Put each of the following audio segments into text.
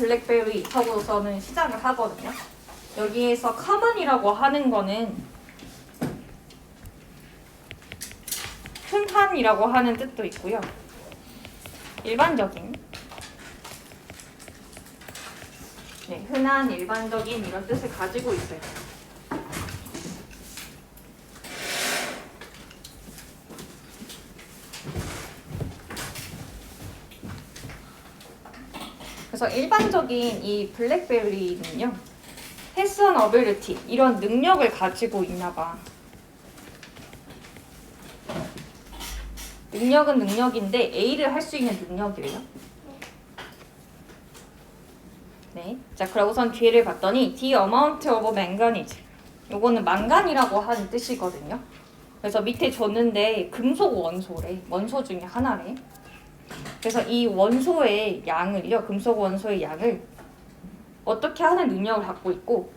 블랙베리 하고서는 시작을 하거든요. 여기에서 common이라고 하는 거는 흔한이라고 하는 뜻도 있고요. 일반적인, 네, 흔한, 일반적인 이런 뜻을 가지고 있어요. 그래서 일반적인 이 블랙베리는요, has an ability, 이런 능력을 가지고 있나 봐. 능력은 능력인데 A를 할 수 있는 능력이래요. 네. 자, 그럼 우선 뒤를 봤더니 the amount of manganese. 요거는 망간이라고 하는 뜻이거든요. 그래서 밑에 줬는데 금속 원소래. 원소 중에 하나래. 그래서 이 원소의 양을요, 금속 원소의 양을 어떻게 하는 능력을 갖고 있고,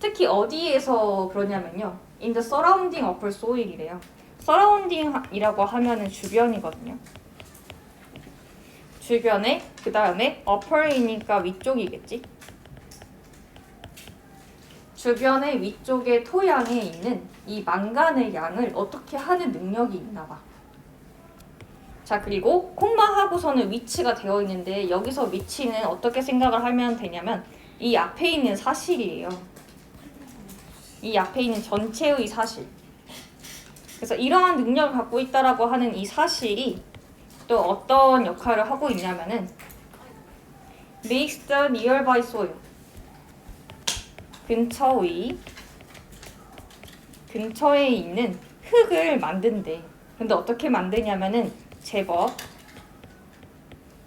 특히 어디에서 그러냐면요, in the surrounding upper soil이래요. surrounding이라고 하면은 주변이거든요. 주변에, 그 다음에 upper이니까 위쪽이겠지. 주변의 위쪽의 토양에 있는 이 망간의 양을 어떻게 하는 능력이 있나 봐. 자, 그리고 콤마 하고서는 위치가 되어 있는데, 여기서 위치는 어떻게 생각을 하면 되냐면 이 앞에 있는 사실이에요. 이 앞에 있는 전체의 사실. 그래서 이러한 능력을 갖고 있다라고 하는 이 사실이 또 어떤 역할을 하고 있냐면은 makes the nearby soil, 근처에 있는 흙을 만든대. 근데 어떻게 만드냐면은 제법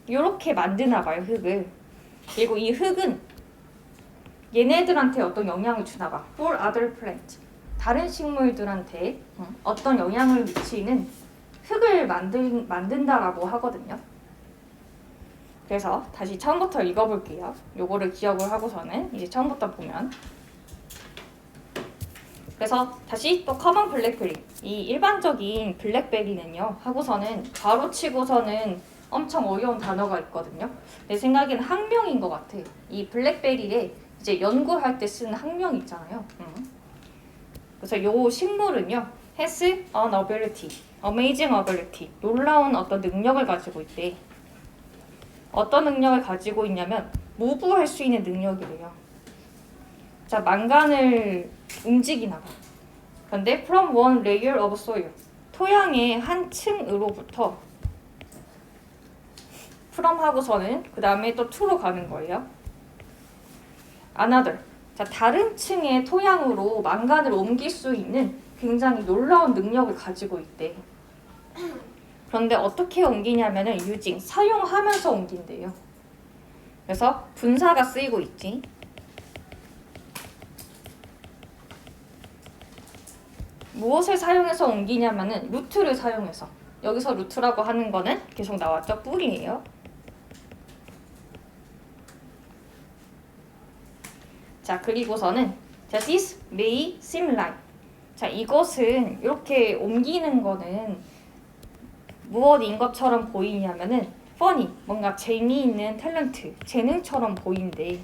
요렇게 만드나 봐요, 흙을. 그리고 이 흙은 얘네들한테 어떤 영향을 주나 봐. for other plants, 다른 식물들한테 어떤 영향을 미치는 흙을 만든다라고 하거든요. 그래서 다시 처음부터 읽어볼게요. 요거를 기억을 하고서는 이제 처음부터 보면, 그래서 다시 또 커먼 블랙베리, 이 일반적인 블랙베리는요 하고서는 바로 치고서는 엄청 어려운 단어가 있거든요. 내 생각에는 학명인 것 같아. 이 블랙베리에 이제 연구할 때 쓰는 학명 있잖아요. 그래서 요 식물은요 has an ability, amazing ability, 놀라운 어떤 능력을 가지고 있대. 어떤 능력을 가지고 있냐면 무브할 수 있는 능력이래요. 자, 망간을 움직이나 봐. 근데 from one layer of soil, 토양의 한 층으로부터 from 하고서는 그 다음에 또 to로 가는 거예요. another, 자, 다른 층의 토양으로 망간을 옮길 수 있는 굉장히 놀라운 능력을 가지고 있대. 그런데 어떻게 옮기냐면은 using, 사용하면서 옮긴대요. 그래서 분사가 쓰이고 있지. 무엇을 사용해서 옮기냐면은 루트를 사용해서. 여기서 루트라고 하는 거는 계속 나왔죠, 뿌리예요. 자, 그리고서는 자, this may seem like, 자, 이것은 이렇게 옮기는 거는 무엇인 것처럼 보이냐면은 funny, 뭔가 재미있는 탤런트, 재능처럼 보인대.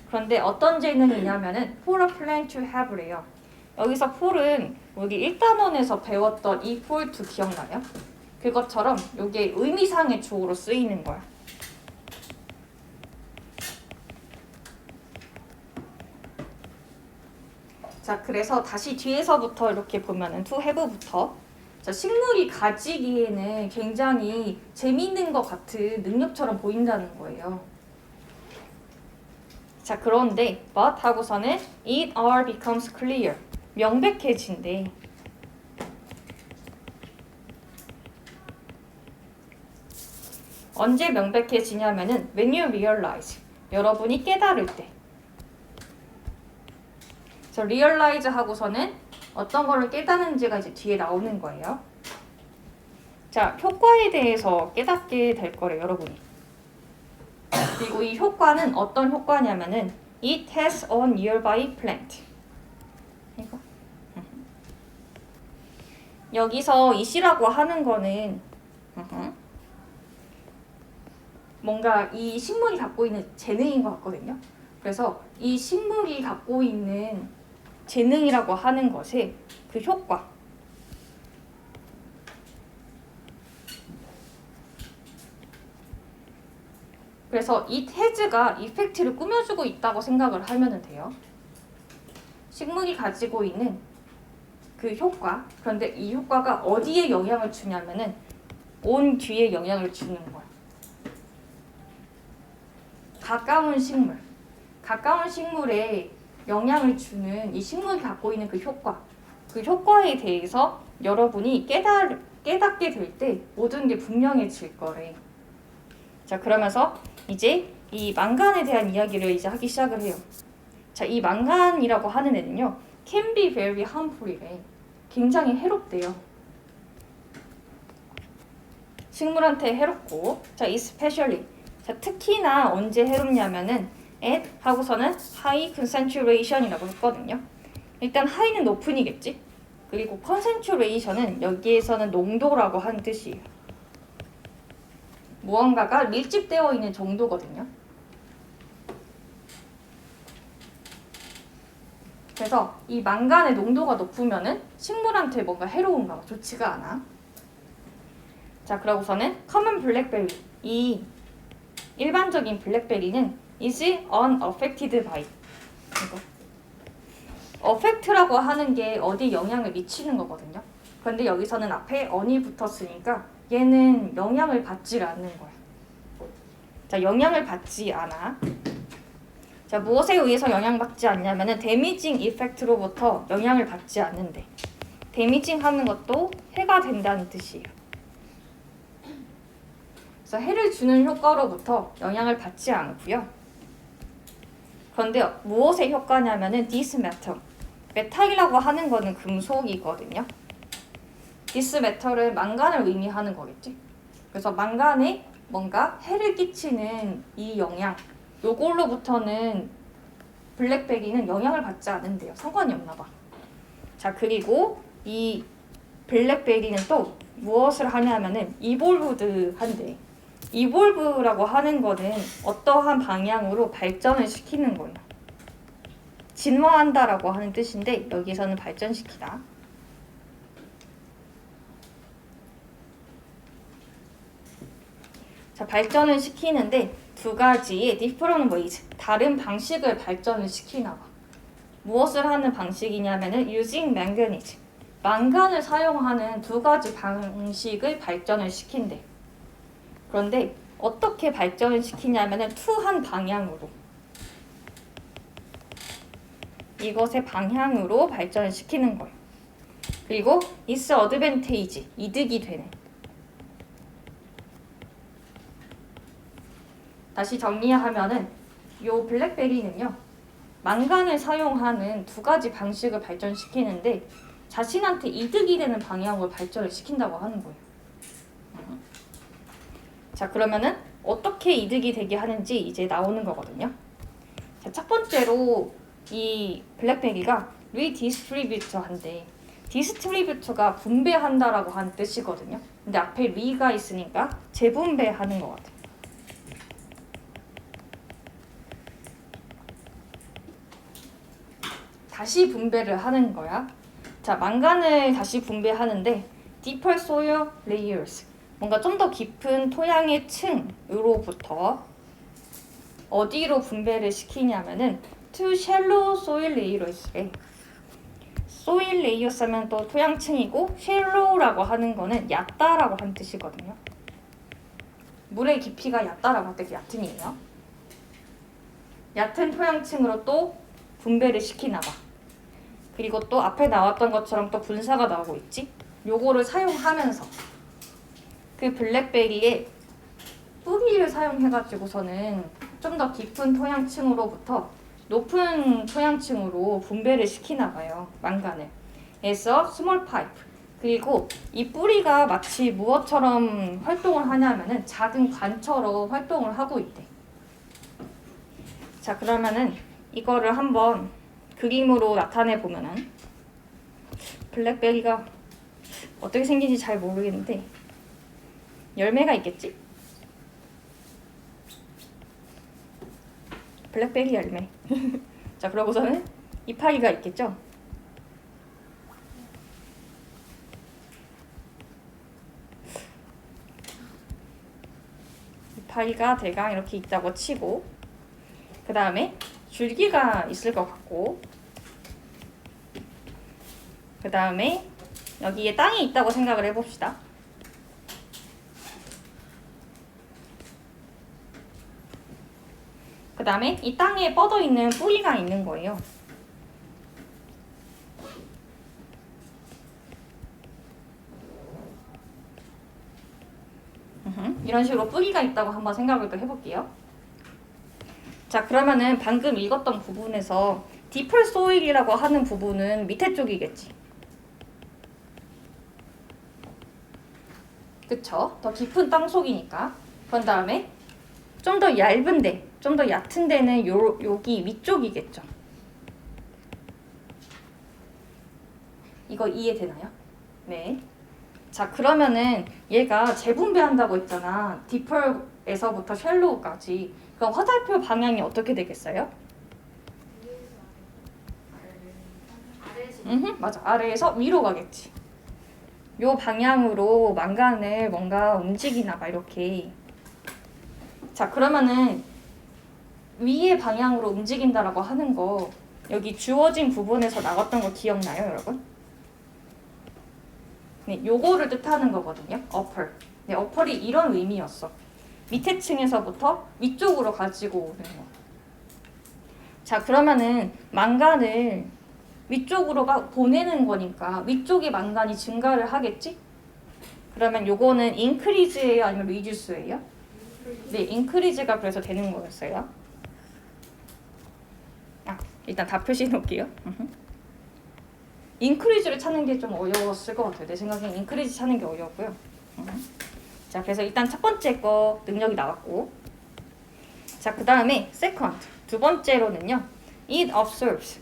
그런데 어떤 재능이냐면은 for a plant to have래요. 여기서 for은 우리 1단원에서 배웠던 이 for to 기억나요? 그것처럼 이게 의미상의 주어로 쓰이는 거야. 자, 그래서 다시 뒤에서부터 이렇게 보면은 to have부터, 자, 식물이 가지기에는 굉장히 재미있는 것 같은 능력처럼 보인다는 거예요. 자, 그런데 but 하고서는 it all becomes clear, 명백해진대. 언제 명백해지냐면은 when you realize, 여러분이 깨달을 때. 자, realize 하고서는 어떤 거를 깨닫는지가 이제 뒤에 나오는 거예요. 자, 효과에 대해서 깨닫게 될 거래요, 여러분이. 그리고 이 효과는 어떤 효과냐면은 it has a nearby plant. 이거. 여기서 it이라고 하는 거는 뭔가 이 식물이 갖고 있는 재능인 것 같거든요. 그래서 이 식물이 갖고 있는 재능이라고 하는 것의 그 효과, 그래서 이 태즈가 이펙트를 꾸며주고 있다고 생각을 하면 돼요. 식물이 가지고 있는 그 효과, 그런데 이 효과가 어디에 영향을 주냐면은 온 뒤에 영향을 주는 거야. 가까운 식물에 영향을 주는 이 식물이 갖고 있는 그 효과, 그 효과에 대해서 여러분이 깨닫게 될 때 모든 게 분명해질 거래. 자, 그러면서 이제 이 망간에 대한 이야기를 이제 하기 시작을 해요. 자, 이 망간이라고 하는 애는요, can be very harmful이래. 굉장히 해롭대요. 식물한테 해롭고, 자, especially. 자, 특히나 언제 해롭냐면은 at 하고서는 high concentration이라고 했거든요. 일단 high는 높은이겠지. 그리고 concentration은 여기에서는 농도라고 하는 뜻이에요. 무언가가 밀집되어 있는 정도거든요. 그래서 이 망간의 농도가 높으면은 식물한테 뭔가 해로운가 봐. 좋지가 않아. 자, 그러고서는 common blackberry. 이 일반적인 블랙베리는 is unaffected by. 이거. affect라고 하는 게 어디 영향을 미치는 거거든요. 그런데 여기서는 앞에 on이 붙었으니까 얘는 영향을 받지 않는 거야. 자, 영향을 받지 않아. 자, 무엇에 의해서 영향받지 않냐면은 데미징 이펙트로부터 영향을 받지 않는데. 데미징 하는 것도 해가 된다는 뜻이에요. 그래서 해를 주는 효과로부터 영향을 받지 않고요. 그런데 무엇의 효과냐면은 this metal. 메탈이라고 하는 거는 금속이거든요. this metal은 망간을 의미하는 거겠지. 그래서 망간에 뭔가 해를 끼치는 이 영향, 요걸로부터는 블랙베리는 영향을 받지 않는데요. 상관이 없나 봐. 자, 그리고 이 블랙베리는 또 무엇을 하냐면은 이볼브드 한데, 이볼브라고 하는 거는 어떠한 방향으로 발전을 시키는 거예요. 진화한다라고 하는 뜻인데 여기서는 발전시키다. 자, 발전을 시키는데 두 가지의 different ways, 다른 방식을 발전을 시키나 봐. 무엇을 하는 방식이냐면은 using manganese, 망간을 사용하는 두 가지 방식을 발전을 시킨대. 그런데 어떻게 발전을 시키냐면은 투한 방향으로, 이것의 방향으로 발전을 시키는 거예요. 그리고 is advantage, 이득이 되네. 다시 정리하면은 요 블랙베리는요, 망간을 사용하는 두 가지 방식을 발전시키는데 자신한테 이득이 되는 방향으로 발전을 시킨다고 하는 거예요. 자, 그러면은 어떻게 이득이 되게 하는지 이제 나오는 거거든요. 자, 첫 번째로 이 블랙베리가 리디스트리뷰터 한데, 디스트리뷰터가 분배한다라고 하는 뜻이거든요. 근데 앞에 리가 있으니까 재분배하는 것 같아요. 다시 분배를 하는 거야. 자, 망간을 다시 분배하는데 deeper soil layers, 뭔가 좀 더 깊은 토양의 층으로부터 어디로 분배를 시키냐면은 to shallow soil layers래. soil layers 하면 또 토양층이고 shallow라고 하는 거는 얕다라고 하는 뜻이거든요. 물의 깊이가 얕다라고 할 때 얕은이에요. 얕은 토양층으로 또 분배를 시키나 봐. 그리고 또 앞에 나왔던 것처럼 또 분사가 나오고 있지? 요거를 사용하면서 그 블랙베리의 뿌리를 사용해가지고서는 좀 더 깊은 토양층으로부터 높은 토양층으로 분배를 시키나 봐요. 망간을. 그래서 스몰 파이프. 그리고 이 뿌리가 마치 무엇처럼 활동을 하냐면은 작은 관처럼 활동을 하고 있대. 자, 그러면은 이거를 한번 그림으로 나타내 보면은, 블랙베리가 어떻게 생긴지 잘 모르겠는데 열매가 있겠지? 블랙베리 열매. 자, 그러고서는 이파리가 있겠죠. 이파리가 대강 이렇게 있다고 치고, 그 다음에 줄기가 있을 것 같고, 그 다음에 여기에 땅이 있다고 생각을 해봅시다. 그 다음에 이 땅에 뻗어 있는 뿌리가 있는 거예요. 이런 식으로 뿌리가 있다고 한번 생각을 또 해볼게요. 자, 그러면은 방금 읽었던 부분에서 디플 소일이라고 하는 부분은 밑에 쪽이겠지. 그쵸? 더 깊은 땅 속이니까. 그런 다음에 좀 더 얇은 데, 좀 더 얕은 데는 여기 위쪽이겠죠. 이거 이해되나요? 네. 자, 그러면은 얘가 재분배한다고 했잖아. 디펄에서부터 쉘로우까지. 그럼 화살표 방향이 어떻게 되겠어요? 맞아. 아래에서 위로 가겠지. 요 방향으로 망간을 뭔가 움직이나 봐, 이렇게. 자, 그러면은 위의 방향으로 움직인다라고 하는 거 여기 주어진 부분에서 나왔던 거 기억나요, 여러분? 네, 요거를 뜻하는 거거든요. upper. 네, upper이 이런 의미였어. 밑에 층에서부터 위쪽으로 가지고 오는 거. 자, 그러면은 망간을 위쪽으로 보내는 거니까 위쪽의 망간이 증가를 하겠지? 그러면 요거는 increase예요, 아니면 reduce예요? 네, increase가 그래서 되는 거였어요. 일단 다 표시해 놓을게요. 인크리즈를 찾는 게 좀 어려웠을 것 같아요. 내 생각엔 인크리즈 찾는 게 어려웠고요. 자, 그래서 일단 첫 번째 거 능력이 나왔고, 자, 그 다음에 second, 두 번째로는요, it absorbs.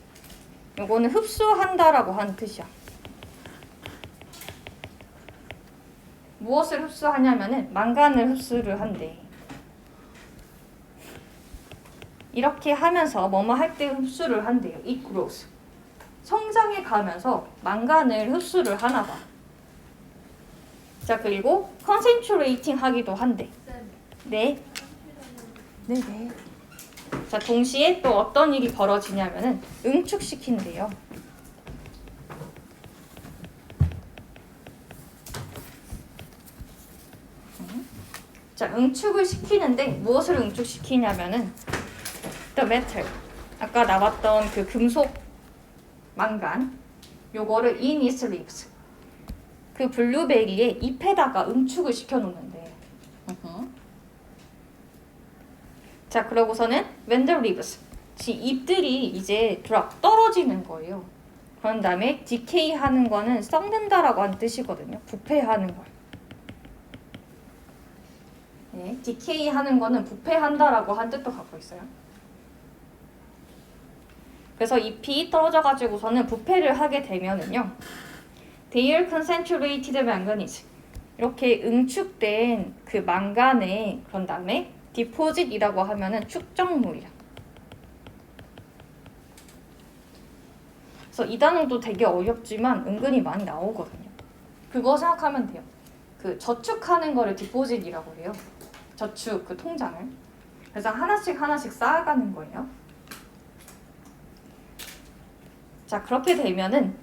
요거는 흡수한다라고 하는 뜻이야. 무엇을 흡수하냐면은 망간을 흡수를 한대. 이렇게 하면서 뭐뭐 할 때 흡수를 한대요. it grows. 성장해 가면서 망간을 흡수를 하나 봐. 자, 그리고 concentrating 하기도 한대. 네. 네네. 자, 동시에 또 어떤 일이 벌어지냐면은 응축시킨대요. 자, 응축을 시키는데 무엇을 응축시키냐면은 the metal. 아까 나왔던 그 금속 망간. 요거를 in its leaves. 그 블루베리의 잎에다가 응축을 시켜놓는데. 자, 그러고서는 when the leaves. 잎들이 이제 떨어지는 거예요. 그런 다음에 decay 하는 거는 썩는다라고 하는 뜻이거든요. 부패하는 걸. 네, decay 하는 거는 부패한다라고 한 뜻도 갖고 있어요. 그래서 잎이 떨어져가지고서는 부패를 하게 되면은요, their concentrated manganese. 이렇게 응축된 그 망간에 그런 다음에 deposit이라고 하면은 축적물이야. 그래서 이 단어도 되게 어렵지만 은근히 많이 나오거든요. 그거 생각하면 돼요. 그 저축하는 거를 deposit이라고 해요. 저축 그 통장을. 그래서 하나씩 쌓아가는 거예요. 자, 그렇게 되면은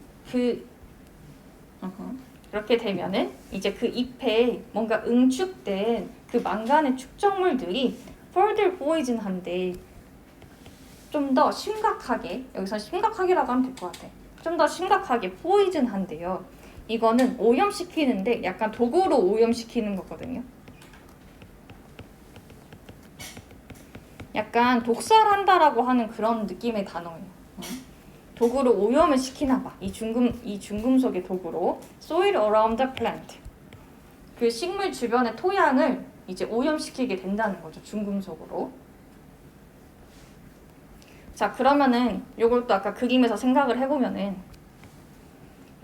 이제 그 잎에 뭔가 응축된 그 망간의 축적물들이 further poison한데 좀 더 심각하게, 여기서 심각하게라고 하면 될 것 같아. 좀 더 심각하게 poison한데요. 이거는 오염시키는데 약간 도구로 오염시키는 거거든요. 약간 독살한다라고 하는 그런 느낌의 단어예요. 도구로 오염을 시키나 봐. 이 중금속의 도구로. soil around the plant. 그 식물 주변의 토양을 이제 오염시키게 된다는 거죠. 중금속으로. 자, 그러면은 요걸 또 아까 그림에서 생각을 해보면은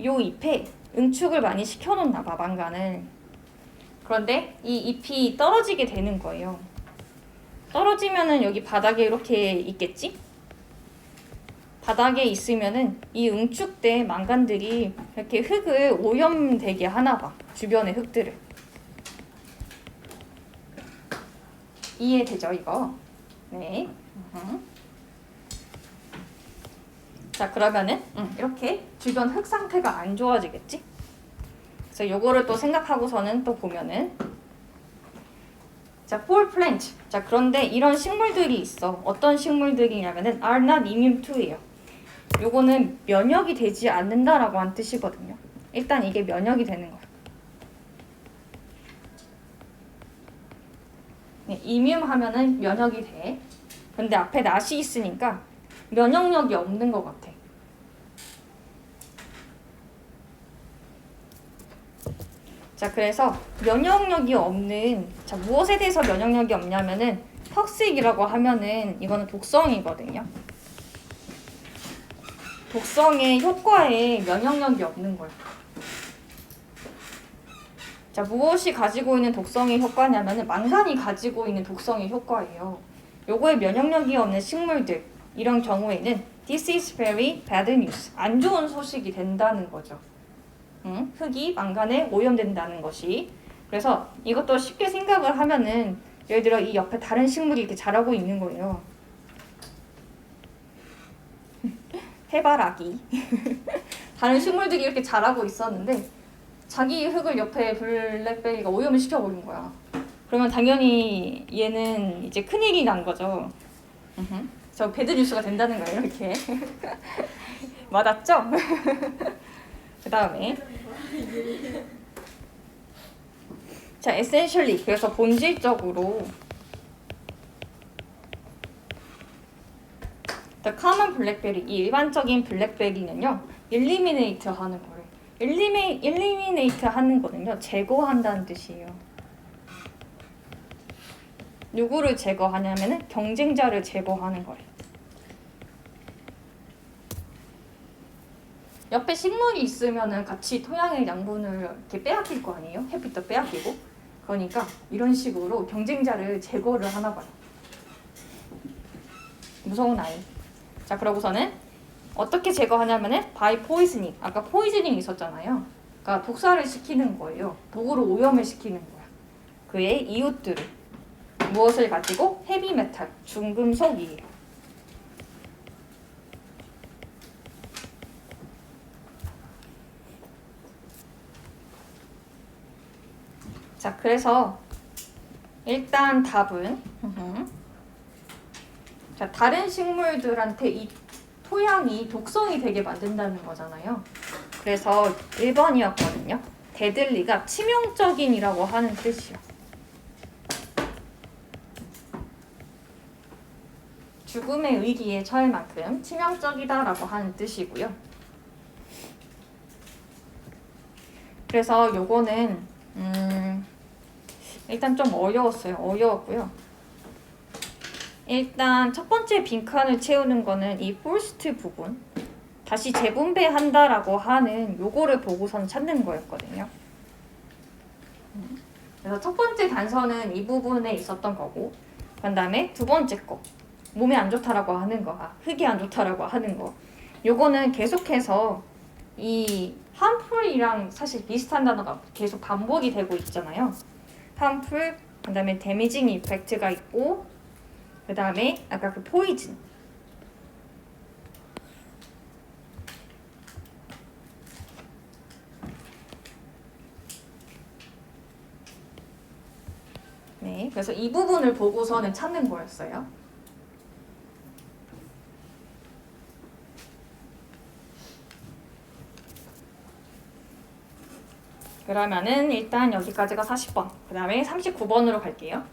요 잎에 응축을 많이 시켜놓나 봐, 망간을. 그런데 이 잎이 떨어지게 되는 거예요. 떨어지면은 여기 바닥에 이렇게 있겠지? 바닥에 있으면은 이 응축대 망간들이 이렇게 흙을 오염되게 하나 봐. 주변의 흙들을. 이해되죠, 이거? 네. 자, 그러면은 이렇게 주변 흙 상태가 안 좋아지겠지? 그래서 요거를 또 생각하고서는 또 보면은 자, for plant. 자, 그런데 이런 식물들이 있어. 어떤 식물들이냐면은 are not immune to예요. 요거는 면역이 되지 않는다라고 한 뜻이거든요. 일단 이게 면역이 되는 거예요. 네, immune 하면은 면역이 돼. 근데 앞에 not이 있으니까 면역력이 없는 것 같아. 자, 그래서 면역력이 없는, 자, 무엇에 대해서 면역력이 없냐면은 턱식이라고 하면은 이거는 독성이거든요. 독성의 효과에 면역력이 없는 거예요. 자, 무엇이 가지고 있는 독성의 효과냐면은 망간이 가지고 있는 독성의 효과예요. 요거에 면역력이 없는 식물들, 이런 경우에는 this is very bad news. 안 좋은 소식이 된다는 거죠. 흙이 망간에 오염된다는 것이. 그래서 이것도 쉽게 생각을 하면은 예를 들어 이 옆에 다른 식물이 이렇게 자라고 있는 거예요. 해바라기. 다른 식물들이 이렇게 자라고 있었는데 자기 흙을 옆에 블랙베리가 오염을 시켜버린 거야. 그러면 당연히 얘는 이제 큰일이 난 거죠. 저 배드뉴스가 된다는 거예요, 이렇게. 맞았죠? 그 다음에 자, essentially, 그래서 본질적으로 the common blackberry, 이 일반적인 블랙베리는요 eliminate 하는 거예요. eliminate 하는 거는요 제거한다는 뜻이에요. 누구를 제거하냐면은 경쟁자를 제거하는 거예요. 옆에 식물이 있으면은 같이 토양의 양분을 이렇게 빼앗길 거 아니에요? 햇빛도 빼앗기고. 그러니까 이런 식으로 경쟁자를 제거를 하나 봐요. 무서운 아이. 자, 그러고서는 어떻게 제거하냐면은 by poisoning. 아까 포이즈닝 있었잖아요. 그러니까 독사를 시키는 거예요. 독으로 오염을 시키는 거야. 그의 이웃들을. 무엇을 가지고? 헤비메탈, 중금속이에요. 자, 그래서 일단 답은 자, 다른 식물들한테 이 토양이 독성이 되게 만든다는 거잖아요. 그래서 1번이었거든요. 데들리가 치명적인이라고 하는 뜻이요. 죽음의 위기에 처할 만큼 치명적이다라고 하는 뜻이고요. 그래서 요거는 일단 좀 어려웠고요. 일단 첫 번째 빈칸을 채우는 거는 이 포스트 부분, 다시 재분배한다라고 하는 요거를 보고선 찾는 거였거든요. 그래서 첫 번째 단서는 이 부분에 있었던 거고, 그 다음에 두 번째 거, 몸에 안 좋다라고 하는 거, 흙이 안 좋다라고 하는 거, 요거는 계속해서 이 harmful이랑 사실 비슷한 단어가 계속 반복이 되고 있잖아요. harmful, 그 다음에 damaging effect가 있고, 그 다음에 아까 그 poison. 네, 그래서 이 부분을 보고서는 찾는 거였어요. 그러면은 일단 여기까지가 40번, 그 다음에 39번으로 갈게요.